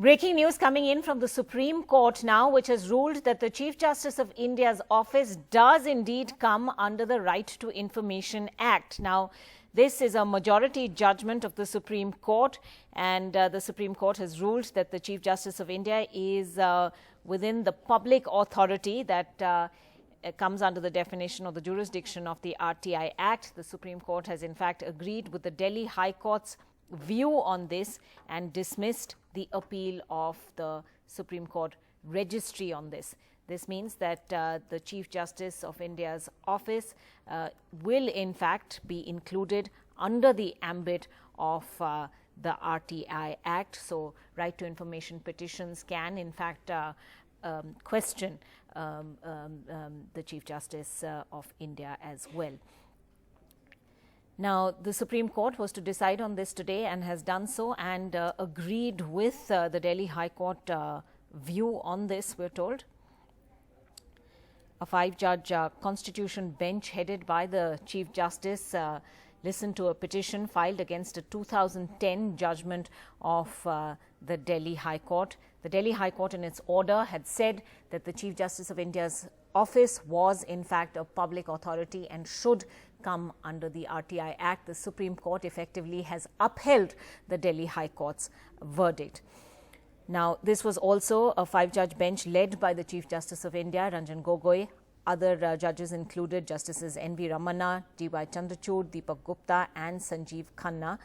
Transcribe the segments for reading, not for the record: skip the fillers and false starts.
Breaking news coming in from the Supreme Court now, which has ruled that the Chief Justice of India's office does indeed come under the Right to Information Act. Now, this is a majority judgment of the Supreme Court, and the Supreme Court has ruled that the Chief Justice of India is within the public authority that comes under the definition or the jurisdiction of the RTI Act. The Supreme Court has in fact agreed with the Delhi High Court's view on this and dismissed the appeal of the Supreme Court registry on this. This means that the Chief Justice of India's office will in fact be included under the ambit of the RTI Act. So, right to information petitions can in fact question the Chief Justice of India as well. Now, the Supreme Court was to decide on this today and has done so and agreed with the Delhi High Court view on this, we're told. A 5-judge constitution bench headed by the Chief Justice listened to a petition filed against a 2010 judgment of the Delhi High Court. The Delhi High Court in its order had said that the Chief Justice of India's office was in fact a public authority and should come under the RTI Act. The Supreme Court effectively has upheld the Delhi High Court's verdict. Now, this was also a 5-judge bench led by the Chief Justice of India, Ranjan Gogoi. Other judges included Justices N.V. Ramana, D.Y. Chandrachud, Deepak Gupta and Sanjeev Khanna.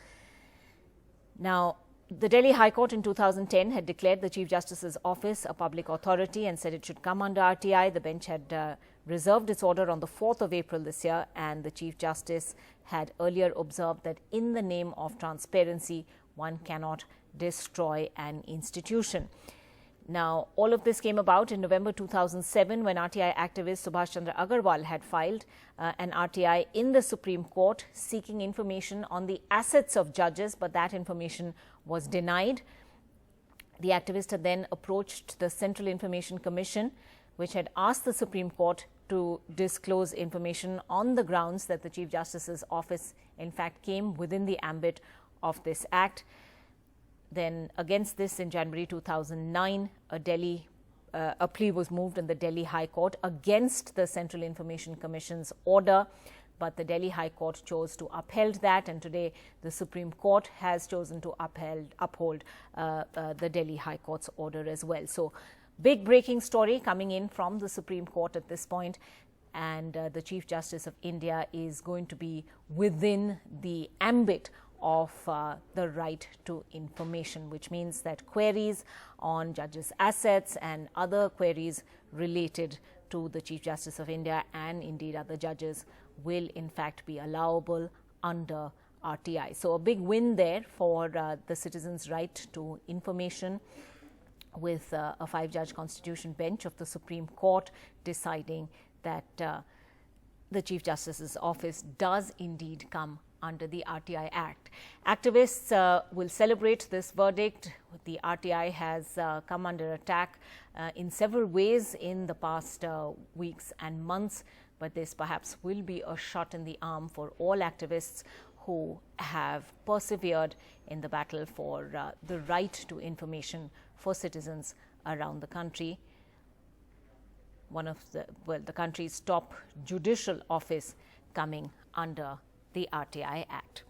Now, the Delhi High Court in 2010 had declared the Chief Justice's office a public authority and said it should come under RTI. The bench had reserved its order on the 4th of April this year, and the Chief Justice had earlier observed that in the name of transparency, one cannot destroy an institution. Now, all of this came about in November 2007 when RTI activist Subhash Chandra Agarwal had filed an RTI in the Supreme Court seeking information on the assets of judges, but that information was denied. The activist had then approached the Central Information Commission, which had asked the Supreme Court to disclose information on the grounds that the Chief Justice's office in fact came within the ambit of this act. Then against this in January 2009, a plea was moved in the Delhi High Court against the Central Information Commission's order, but the Delhi High Court chose to uphold that, and today the Supreme Court has chosen to uphold the Delhi High Court's order as well. So, big breaking story coming in from the Supreme Court at this point, and the Chief Justice of India is going to be within the ambit of the right to information, which means that queries on judges' assets and other queries related to the Chief Justice of India and indeed other judges will in fact be allowable under RTI. So, a big win there for the citizens' right to information, with a 5-judge constitution bench of the Supreme Court deciding that the Chief Justice's office does indeed come under the RTI Act. Activists will celebrate this verdict. The RTI has come under attack in several ways in the past weeks and months, but this perhaps will be a shot in the arm for all activists who have persevered in the battle for the right to information for citizens around the country. One of the country's top judicial office coming under the RTI Act.